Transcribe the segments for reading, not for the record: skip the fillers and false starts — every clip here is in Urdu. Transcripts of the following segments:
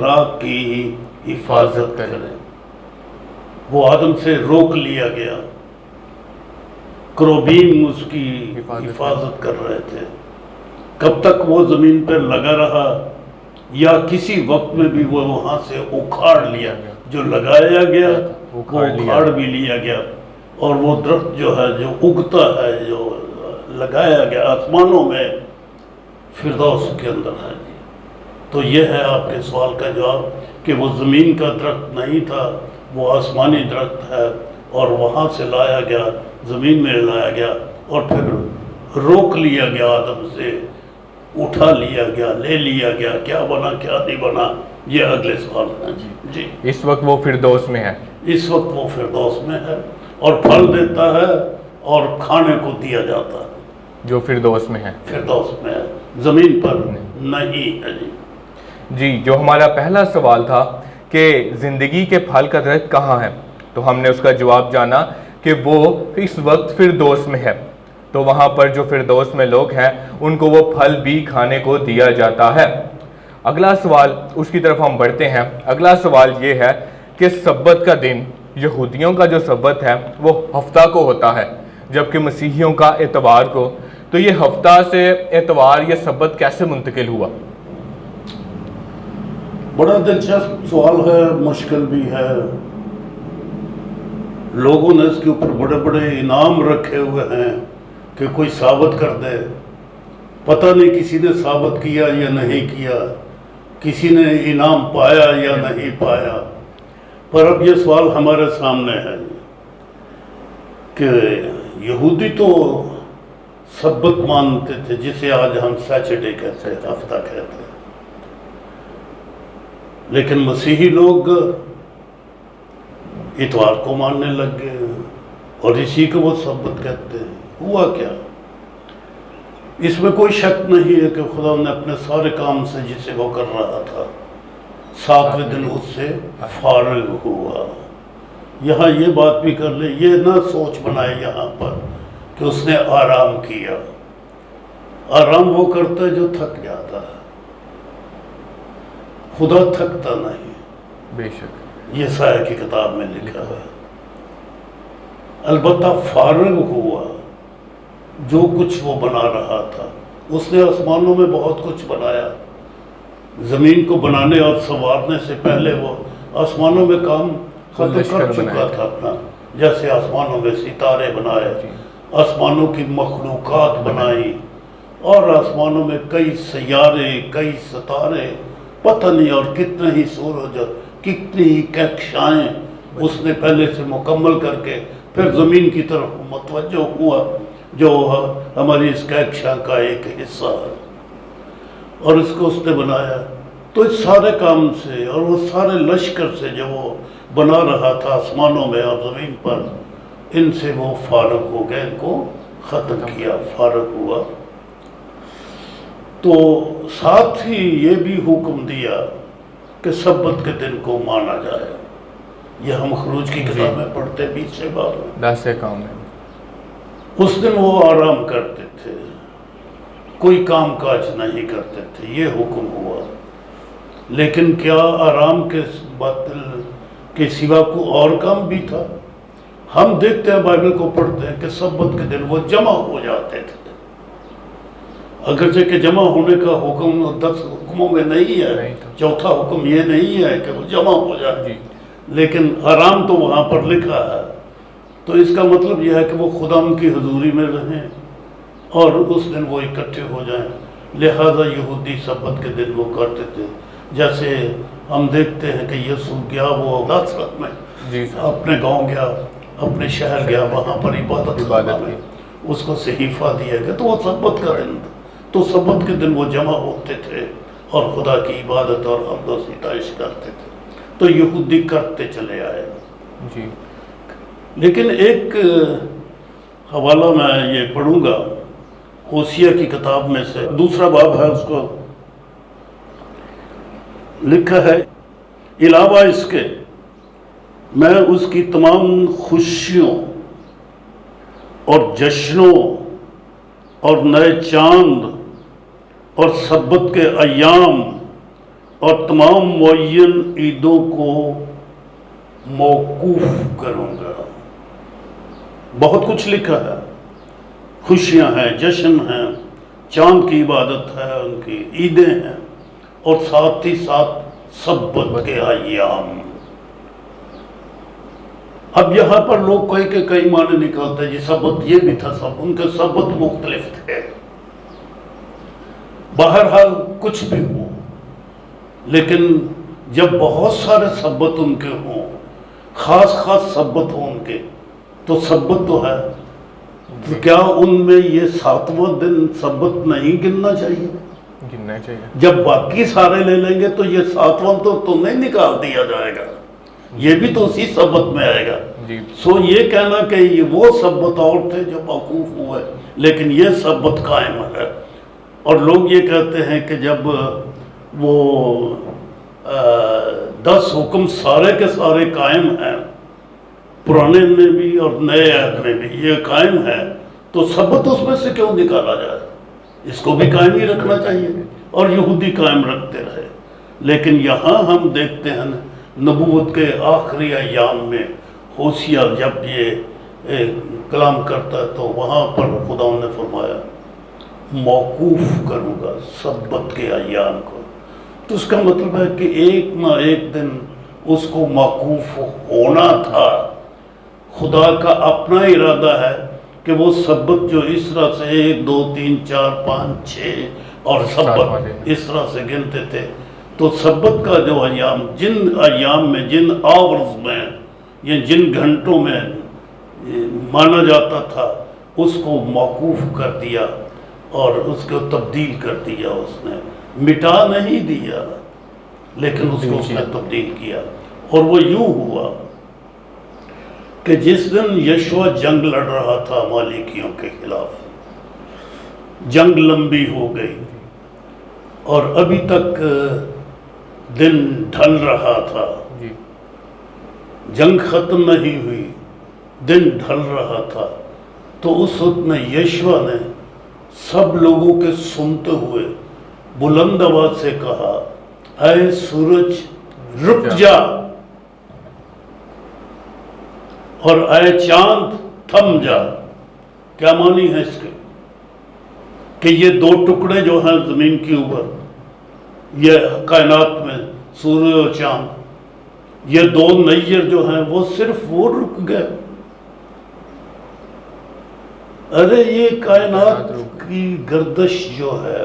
راگ کی حفاظت کریں۔ وہ آدم سے روک لیا گیا، کروبیم اس کی حفاظت کر رہے تھے۔ کب تک وہ زمین پر لگا رہا، یا کسی وقت میں بھی وہ وہاں سے اکھاڑ لیا، جو لگایا گیا وہ اکھاڑ بھی لیا گیا، اور وہ درخت جو ہے جو اگتا ہے، جو لگایا گیا آسمانوں میں، فردوس کے اندر ہے۔ تو یہ ہے آپ کے سوال کا جواب کہ وہ زمین کا درخت نہیں تھا، وہ آسمانی درخت ہے، اور وہاں سے لایا گیا، زمین میں لایا گیا، اور پھر روک لیا گیا آدم سے، اٹھا لیا گیا، لے لیا گیا، کیا بنا کیا نہیں بنا، یہ اگلے سوال ہے۔ جی اس وقت وہ فردوس میں ہے، اس وقت وہ فردوس میں ہے، اور پھل دیتا ہے اور کھانے کو دیا جاتا ہے، جو فردوس میں ہے، فردوس میں ہے، زمین پر نہیں ہے۔ جی جو ہمارا پہلا سوال تھا کہ زندگی کے پھل کا درخت کہاں ہے، تو ہم نے اس کا جواب جانا کہ وہ اس وقت فردوس میں ہے، تو وہاں پر جو فردوس میں لوگ ہیں ان کو وہ پھل بھی کھانے کو دیا جاتا ہے۔ اگلا سوال اس کی طرف ہم بڑھتے ہیں۔ اگلا سوال یہ ہے کہ سبت کا دن، یہودیوں کا جو سبت ہے وہ ہفتہ کو ہوتا ہے، جبکہ مسیحیوں کا اتوار کو، تو یہ ہفتہ سے اتوار یہ سبت کیسے منتقل ہوا؟ بڑا دلچسپ سوال ہے، مشکل بھی ہے۔ لوگوں نے اس کے اوپر بڑے بڑے انعام رکھے ہوئے ہیں کہ کوئی ثابت کر دے، پتہ نہیں کسی نے ثابت کیا یا نہیں کیا، کسی نے انعام پایا یا نہیں پایا۔ پر اب یہ سوال ہمارے سامنے ہے کہ یہودی تو سبت مانتے تھے، جسے آج ہم سیچرڈے کہتے ہیں، ہفتہ کہتے ہیں، لیکن مسیحی لوگ اتوار کو ماننے لگ گئے، اور اسی کو وہ سبت کہتے ہیں۔ ہوا کیا؟ اس میں کوئی شک نہیں ہے کہ خدا نے اپنے سارے کام سے جسے وہ کر رہا تھا، ساتویں دن اس سے فارغ ہوا۔ یہاں یہ بات بھی کر لیں، یہ نہ سوچ بنائے یہاں پر کہ اس نے آرام کیا۔ آرام وہ کرتا ہے جو تھک جاتا ہے، خدا تھکتا نہیں، بے شک یہ سایہ کی کتاب میں لکھا ہے۔ البتہ فارغ ہوا، جو کچھ وہ بنا رہا تھا۔ اس نے آسمانوں میں بہت کچھ بنایا، زمین کو بنانے اور سنوارنے سے پہلے وہ آسمانوں میں کام ختم کر چکا تھا اپنا، جیسے آسمانوں میں ستارے بنائے، آسمانوں کی مخلوقات بنائی، اور آسمانوں میں کئی سیارے، کئی ستارے، پتہ نہیں اور کتنے ہی سورج، کتنی ہی کہکشائیں اس نے پہلے سے مکمل کر کے پھر زمین کی طرف متوجہ ہوا، جو ہماری اس کہکشاں کا ایک حصہ ہے، اور اس کو اس نے بنایا۔ تو اس سارے کام سے اور وہ سارے لشکر سے جو وہ بنا رہا تھا آسمانوں میں اور زمین پر، ان سے وہ فارغ ہو گئے، ان کو ختم کیا، فارغ ہوا۔ تو ساتھ ہی یہ بھی حکم دیا کہ سبت کے دن کو مانا جائے۔ یہ ہم خروج کی کتاب میں پڑھتے 20 سے باب میں، 10 کام ہے۔ اس دن وہ آرام کرتے تھے، کوئی کام کاج نہیں کرتے تھے، یہ حکم ہوا۔ لیکن کیا آرام کے سوا کو اور کام بھی تھا؟ ہم دیکھتے ہیں، بائبل کو پڑھتے ہیں کہ سبت کے دن وہ جمع ہو جاتے تھے، اگرچہ کہ جمع ہونے کا حکم 10 حکموں میں نہیں ہے، چوتھا حکم یہ نہیں ہے کہ وہ جمع ہو جائے، لیکن آرام تو وہاں پر لکھا ہے۔ تو اس کا مطلب یہ ہے کہ وہ خدا کی حضوری میں رہیں اور اس دن وہ اکٹھے ہو جائیں۔ لہذا یہودی سبت کے دن وہ کرتے تھے۔ جیسے ہم دیکھتے ہیں کہ یسوع گیا، وہ ناصرت میں اپنے گاؤں گیا، اپنے شہر گیا، وہاں پر عبادت میں اس کو صحیفہ دیا گیا، تو وہ سبت کا دن تھا۔ تو سبت کے دن وہ جمع ہوتے تھے اور خدا کی عبادت اور حمد و ستائش کرتے تھے۔ تو یہودی کرتے چلے آئے۔ جی لیکن ایک حوالہ میں یہ پڑھوں گا ہوسیہ کی کتاب میں سے، 2 باب ہے، اس کو لکھا ہے، علاوہ اس کے میں اس کی تمام خوشیوں اور جشنوں اور نئے چاند اور سبت کے ایام اور تمام معین عیدوں کو موقوف کروں گا۔ بہت کچھ لکھا ہے، خوشیاں ہیں، جشن ہیں، چاند کی عبادت ہے، ان کی عیدیں ہیں، اور ساتھ ہی ساتھ سبت کے ایام۔ اب یہاں پر لوگ کئی معنی نکالتے ہیں، جی سبت یہ بھی تھا، سب ان کے سبت مختلف تھے۔ بہرحال کچھ بھی ہو، لیکن جب بہت سارے سبت ان کے ہوں، خاص سبت ہوں ان کے، تو سبت تو ہے، تو کیا ان میں یہ 7واں دن سبت نہیں گننا چاہیے؟ گننا چاہیے۔ جب باقی سارے لے لیں گے تو یہ 7واں تو نہیں نکال دیا جائے گا، یہ بھی تو اسی سبت میں آئے گا۔ سو یہ کہنا کہ یہ وہ سبت اور تھے جو موقوف ہوئے، لیکن یہ سبت قائم ہے۔ اور لوگ یہ کہتے ہیں کہ جب وہ 10 حکم سارے کے سارے قائم ہیں، پرانے میں بھی اور نئے عہد میں بھی یہ قائم ہے، تو سبت اس میں سے کیوں نکالا جائے؟ اس کو بھی قائم ہی رکھنا چاہیے، اور یہودی قائم رکھتے رہے۔ لیکن یہاں ہم دیکھتے ہیں نبوت کے آخری ایام میں ہوشیار جب یہ کلام کرتا ہے، تو وہاں پر خدا نے فرمایا موقوف کروں گا سبت کے ایام کو۔ تو اس کا مطلب ہے کہ ایک نہ ایک دن اس کو موقوف ہونا تھا۔ خدا کا اپنا ارادہ ہے کہ وہ سبت جو اس طرح سے 1 2 3 4 5 6 اور سبت اس طرح سے گنتے تھے، تو سبت کا جو ایام، جن ایام میں، جن آورز میں، یا جن گھنٹوں میں مانا جاتا تھا، اس کو موقوف کر دیا اور اس کو تبدیل کر دیا۔ اس نے مٹا نہیں دیا، لیکن اس کو اس نے تبدیل کیا۔ اور وہ یوں ہوا کہ جس دن یشوع جنگ لڑ رہا تھا مالیکیوں کے خلاف، جنگ لمبی ہو گئی اور ابھی تک دن ڈھل رہا تھا، جنگ ختم نہیں ہوئی، دن ڈھل رہا تھا، تو اس وقت میں یشوع نے سب لوگوں کے سنتے ہوئے بلند آواز سے کہا، اے سورج رک جا، اور اے چاند تھم جا۔ کیا معنی ہے اس کے؟ کہ یہ 2 ٹکڑے جو ہیں زمین کے اوپر، یہ کائنات میں سورج اور چاند، یہ 2 نیر جو ہیں وہ صرف وہ رک گئے۔ ارے یہ کائنات کی گردش جو ہے،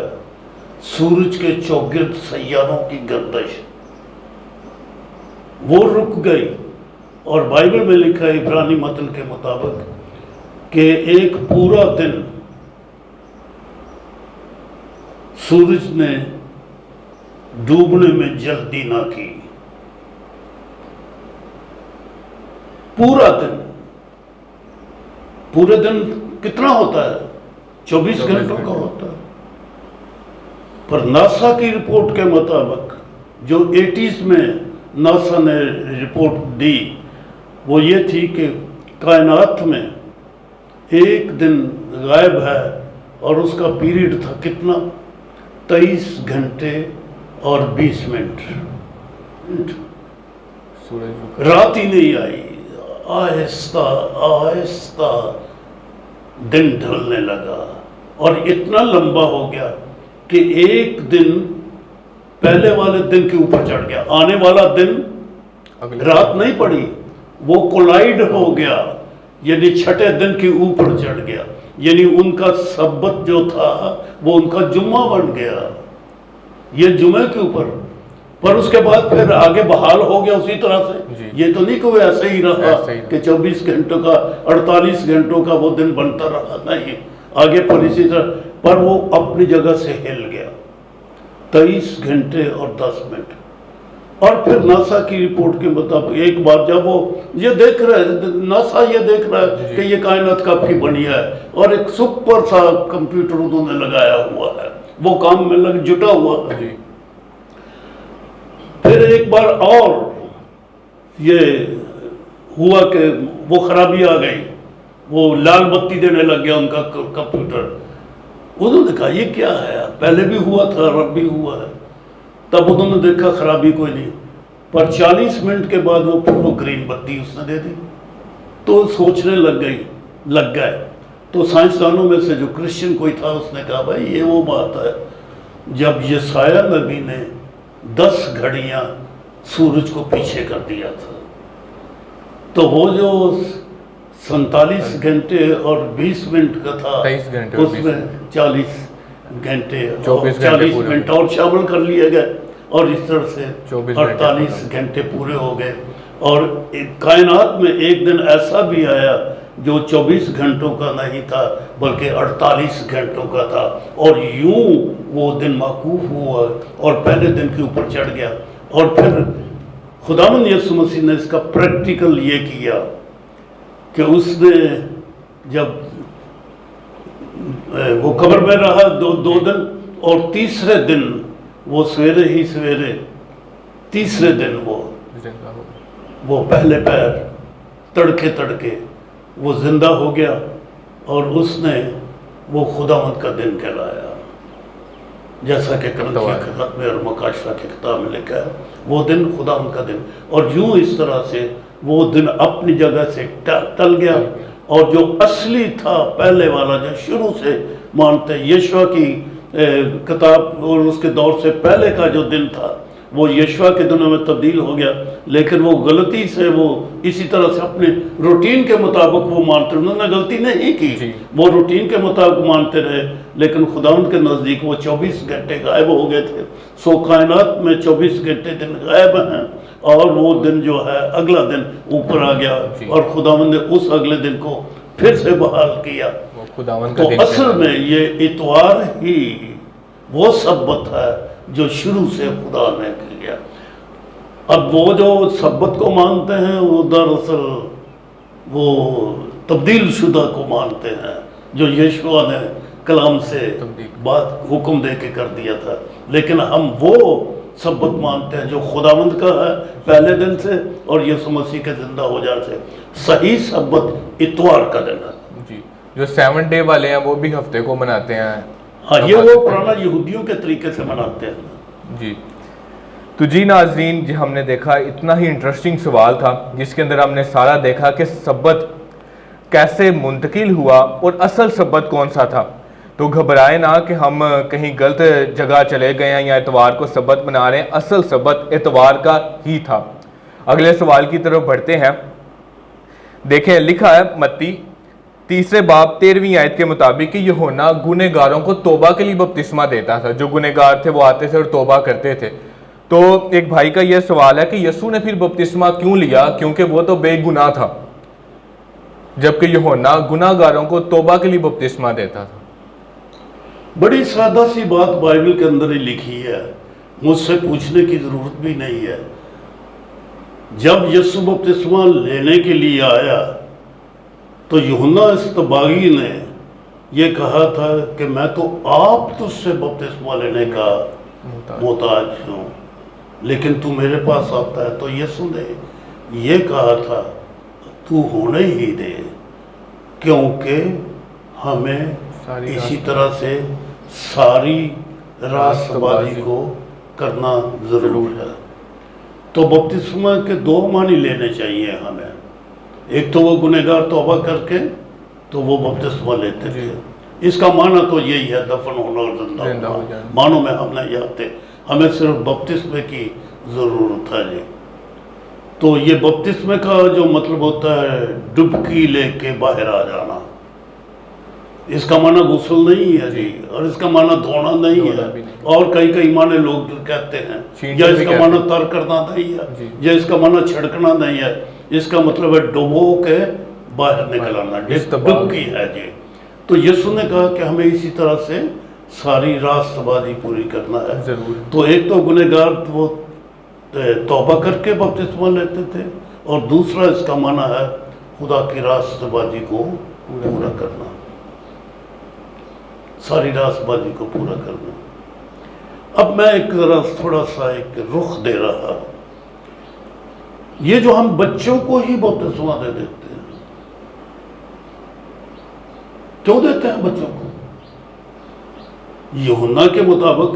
سورج کے چوگرد سیاروں کی گردش، وہ رک گئی۔ اور بائبل میں لکھا ہے عبرانی متن کے مطابق کہ ایک پورا دن سورج نے ڈوبنے میں جلدی نہ کی۔ پورا دن، پورے دن کتنا ہوتا ہے؟ 24 گھنٹوں کا ہوتا ہے۔ پر ناسا کی رپورٹ کے مطابق، جو 80s میں ناسا نے رپورٹ دی، وہ یہ تھی کہ کائنات میں ایک دن غائب ہے، اور اس کا پیریڈ تھا کتنا؟ 23 گھنٹے اور 20 منٹ۔ رات ہی نہیں آئی، آہستہ آہستہ دن ڈھلنے لگا، اور اتنا لمبا ہو گیا کہ ایک دن پہلے والے دن کے اوپر چڑھ گیا۔ آنے والا دن رات نہیں پڑی، وہ کولائیڈ ہو گیا، یعنی چھٹے دن کے اوپر چڑھ گیا۔ یعنی ان کا سبت جو تھا وہ ان کا جمعہ بن گیا، یہ جمعے کے اوپر۔ پر اس کے بعد پھر آگے بحال ہو گیا اسی طرح سے۔ یہ تو نہیں کہ وہ ایسے ہی رہا کہ 24 گھنٹوں کا 48 گھنٹوں کا وہ دن بنتا رہا، نہیں، آگے پر اسی طرح، پر وہ اپنی جگہ سے ہل گیا 23 گھنٹے اور 10 منٹ۔ اور پھر ناسا کی رپورٹ کے مطابق ایک بار جب وہ یہ دیکھ رہا ہے، ناسا یہ دیکھ رہا ہے کہ یہ کائنات کب کی بنی ہے، اور ایک سپر سا کمپیوٹر انہوں نے لگایا ہوا ہے، وہ کام میں جٹا ہوا ہے۔ پھر ایک بار اور یہ ہوا کہ وہ خرابی آ گئی، وہ لال بتی دینے لگ گیا ان کا کمپیوٹر۔ انہوں نے کہا یہ کیا ہے، پہلے بھی ہوا تھا اور اب بھی ہوا ہے۔ تب انہوں نے دیکھا خرابی کوئی نہیں، پر 40 منٹ کے بعد وہ گرین بتی اس نے دے دی، تو سوچنے لگ گئے۔ تو سائنسدانوں میں سے جو کرسچن کوئی تھا اس نے کہا بھائی یہ وہ بات ہے جب یسایہ نبی نے 10 گھڑیاں سورج کو پیچھے کر دیا تھا، تو وہ جو 47 گھنٹے اور 20 منٹ کا تھا 23 گھنٹے اس میں 40 گھنٹے 40 منٹ اور شامل کر لیے گئے، اور اس طرح سے 48 گھنٹے پورے ہو گئے۔ اور کائنات میں ایک دن ایسا بھی آیا جو 24 گھنٹوں کا نہیں تھا بلکہ 48 گھنٹوں کا تھا، اور یوں وہ دن موقوف ہوا اور پہلے دن کے اوپر چڑھ گیا۔ اور پھر خداوند یسوع مسیح نے اس کا پریکٹیکل یہ کیا کہ اس نے جب وہ قبر میں رہا دو دن، اور تیسرے دن وہ سویرے تیسرے دن وہ پہلے پیر تڑکے وہ زندہ ہو گیا، اور اس نے وہ خداوند کا دن کہلایا، جیسا کہ کرنتھیہ کے خط میں اور مکاشفہ کی کتاب میں لکھا ہے، وہ دن خداوند کا دن۔ اور یوں اس طرح سے وہ دن اپنی جگہ سے ٹل گیا، اور جو اصلی تھا پہلے والا جو شروع سے مانتے یشوع کی کتاب اور اس کے دور سے پہلے کا جو دن تھا وہ یشوع کے دنوں میں تبدیل ہو گیا، لیکن وہ غلطی سے وہ اسی طرح سے اپنے روٹین کے مطابق وہ مانتے، انہوں نے غلطی نہیں کی، وہ روٹین کے مطابق مانتے رہے، لیکن خداوند کے نزدیک وہ 24 گھنٹے غائب ہو گئے تھے۔ سو کائنات میں 24 گھنٹے دن غائب ہیں، اور وہ دن جو ہے اگلا دن اوپر آ گیا، اور خداوند نے اس اگلے دن کو پھر سے بحال کیا۔ تو اصل میں یہ اتوار ہی وہ سبت ہے جو شروع سے خدا نے کیا۔ اب وہ جو سبت کو مانتے ہیں وہ دراصل وہ تبدیل شدہ کو مانتے ہیں جو یشوع نے کلام سے بات حکم دے کے کر دیا تھا، لیکن ہم وہ سبت مانتے ہیں جو خداوند کا ہے پہلے دن سے اور یسوع مسیح کے زندہ ہو جانے سے۔ صحیح سبت اتوار کا دن ہے جی، جو 7 ڈے والے ہیں وہ بھی ہفتے کو مناتے ہیں۔ ہاں، یہ وہ پرانا یہودیوں کے طریقے سے مناتے ہیں جی۔ تو جی ناظرین، جی ہم نے دیکھا اتنا ہی انٹرسٹنگ سوال تھا جس کے اندر ہم نے سارا دیکھا کہ سبت کیسے منتقل ہوا اور اصل سبت کون سا تھا۔ تو گھبرائے نہ کہ ہم کہیں غلط جگہ چلے گئے ہیں یا اتوار کو سبت بنا رہے ہیں، اصل سبت اتوار کا ہی تھا۔ اگلے سوال کی طرف بڑھتے ہیں۔ دیکھیں لکھا ہے متی 3 باب 13ویں آیت کے مطابق کہ یوحنا گنہگاروں کو توبہ کے لیے بپتسمہ دیتا تھا، جو گنہگار تھے وہ آتے تھے اور توبہ کرتے تھے۔ تو ایک بھائی کا یہ سوال ہے کہ یسوع نے پھر بپتسمہ کیوں لیا، کیونکہ وہ تو بے گناہ تھا، جبکہ یوحنا گنہگاروں کو توبہ کے لیے بپتسمہ دیتا تھا۔ بڑی سادہ سی بات بائبل کے اندر ہی لکھی ہے، مجھ سے پوچھنے کی ضرورت بھی نہیں ہے۔ جب یسوع بپتسمہ لینے کے لیے آیا تو یوحنا استباغی نے یہ کہا تھا کہ میں تو آپ تجھ سے بپتسمہ لینے کا محتاج ہوں، لیکن تو میرے پاس آتا ہے۔ تو یسوع نے یہ کہا تھا تو ہونے ہی دے، کیونکہ ہمیں اسی طرح سے ساری راست بازی کو کرنا ضرور ہے۔ تو بپتسمہ کے 2 معنی لینے چاہیے ہمیں۔ ایک تو وہ گنہگار توبہ کر کے تو وہ بپتسمہ لیتے تھے، اس کا معنی تو یہی ہے دفن ہونا اور زندہ ہونا، معنوں میں ہم نہیں آتے، ہمیں صرف بپتسمے کی ضرورت ہے جی۔ تو یہ بپتسمے کا جو مطلب ہوتا ہے ڈبکی لے کے باہر آ جانا، اس کا معنی غسل نہیں ہے جی، اور اس کا معنی دھونا نہیں ہے، اور کئی معنی لوگ کہتے ہیں، یا اس کا معنی تر کرنا نہیں ہے، یا اس کا معنی چھڑکنا نہیں ہے، اس کا مطلب ہے ڈبو کے باہر نکلانا، ڈبکی ہے جی۔ تو یسوع نے کہا کہ ہمیں اسی طرح سے ساری راست بازی پوری کرنا ہے۔ تو ایک تو گنہگار وہ توبہ کر کے بپتسمہ لیتے تھے، اور دوسرا اس کا معنی ہے خدا کی راست بازی کو پورا کرنا، ساری راست بازی کو پورا کرنا۔ اب میں ایک ذرا تھوڑا سا ایک رخ دے رہا، یہ جو ہم بچوں کو ہی بپتسمہ دے دیتے ہیں، کیوں دیتے ہیں بچوں کو؟ یوحنا کے مطابق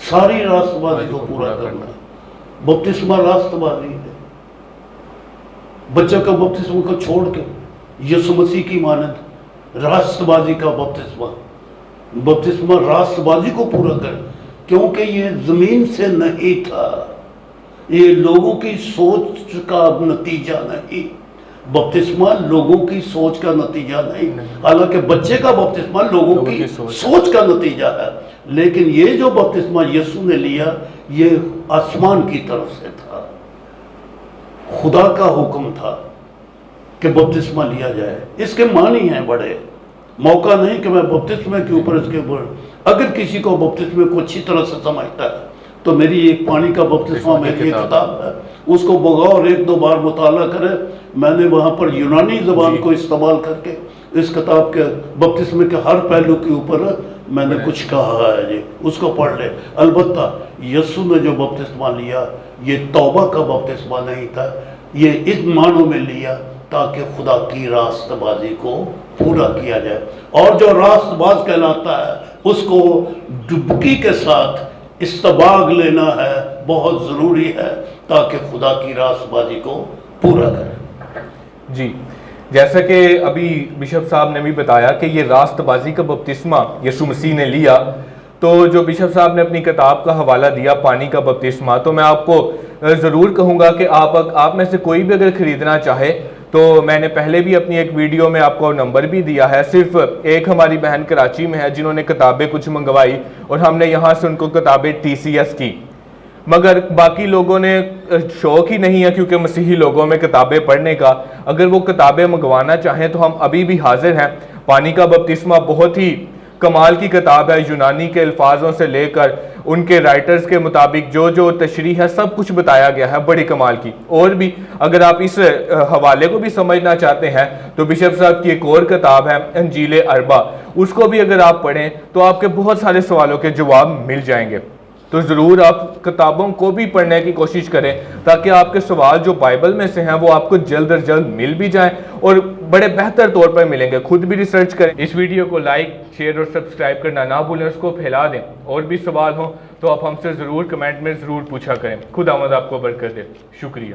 ساری راست بازی کو پورا کرنا. بپتسمہ راست بازی ہے. بچہ کا بپتسمہ کو چھوڑ کے یسوع مسیح کی مانند راست بازی کا بپتسمہ راست بازی کو پورا کر, کیونکہ یہ زمین سے نہیں تھا, یہ لوگوں کی سوچ کا نتیجہ نہیں. بپتسمہ لوگوں کی سوچ کا نتیجہ نہیں, حالانکہ بچے کا بپتسمہ لوگوں کی سوچ کا نتیجہ ہے, لیکن یہ جو بپتسمہ یسوع نے لیا یہ آسمان کی طرف سے تھا. خدا کا حکم تھا کہ بپتسمہ لیا جائے. اس کے معنی ہیں بڑے, موقع نہیں کہ میں بپتسمے کے اوپر اس کے اوپر, اگر کسی کو بپتسمے کو اچھی طرح سے سمجھتا ہے تو میری ایک پانی کا بپتسمہ میری ایک کتاب ہے, اس کو بغور 1-2 بار مطالعہ کرے. میں نے وہاں پر یونانی زبان کو استعمال کر کے اس کتاب کے بپتسمے کے ہر پہلو کے اوپر میں نے کچھ کہا ہے جی, اس کو پڑھ لے. البتہ یسوع نے جو بپتسمہ لیا یہ توبہ کا بپتسمہ نہیں تھا, یہ اس معنوں میں لیا تاکہ خدا کی راست بازی کو پورا کیا جائے. اور جو راست باز کہلاتا ہے اس کو ڈبکی کے ساتھ استباغ لینا ہے, بہت ضروری ہے تاکہ خدا کی راست بازی کو پورا کرے. جی, جیسا کہ ابھی بشپ صاحب نے بھی بتایا کہ یہ راست بازی کا بپتسمہ یسوع مسیح نے لیا, تو جو بشپ صاحب نے اپنی کتاب کا حوالہ دیا پانی کا بپتسمہ, تو میں آپ کو ضرور کہوں گا کہ آپ میں سے کوئی بھی اگر خریدنا چاہے تو میں نے پہلے بھی اپنی ایک ویڈیو میں آپ کو نمبر بھی دیا ہے. صرف ایک ہماری بہن کراچی میں ہے جنہوں نے کتابیں کچھ منگوائی اور ہم نے یہاں سے ان کو کتابیں TCS کی, مگر باقی لوگوں نے شوق ہی نہیں ہے کیونکہ مسیحی لوگوں میں کتابیں پڑھنے کا. اگر وہ کتابیں منگوانا چاہیں تو ہم ابھی بھی حاضر ہیں. پانی کا بپتسمہ بہت ہی کمال کی کتاب ہے, یونانی کے الفاظوں سے لے کر ان کے رائٹرز کے مطابق جو تشریح ہے سب کچھ بتایا گیا ہے, بڑی کمال کی. اور بھی اگر آپ اس حوالے کو بھی سمجھنا چاہتے ہیں تو بشپ صاحب کی ایک اور کتاب ہے انجیل اربع, اس کو بھی اگر آپ پڑھیں تو آپ کے بہت سارے سوالوں کے جواب مل جائیں گے. تو ضرور آپ کتابوں کو بھی پڑھنے کی کوشش کریں تاکہ آپ کے سوال جو بائبل میں سے ہیں وہ آپ کو جلد از جلد مل بھی جائیں اور بڑے بہتر طور پر ملیں گے. خود بھی ریسرچ کریں. اس ویڈیو کو لائک, شیئر اور سبسکرائب کرنا نہ بھولیں, اس کو پھیلا دیں. اور بھی سوال ہوں تو آپ ہم سے ضرور کمنٹ میں ضرور پوچھا کریں. خداوند آپ کو برکت دے. شکریہ.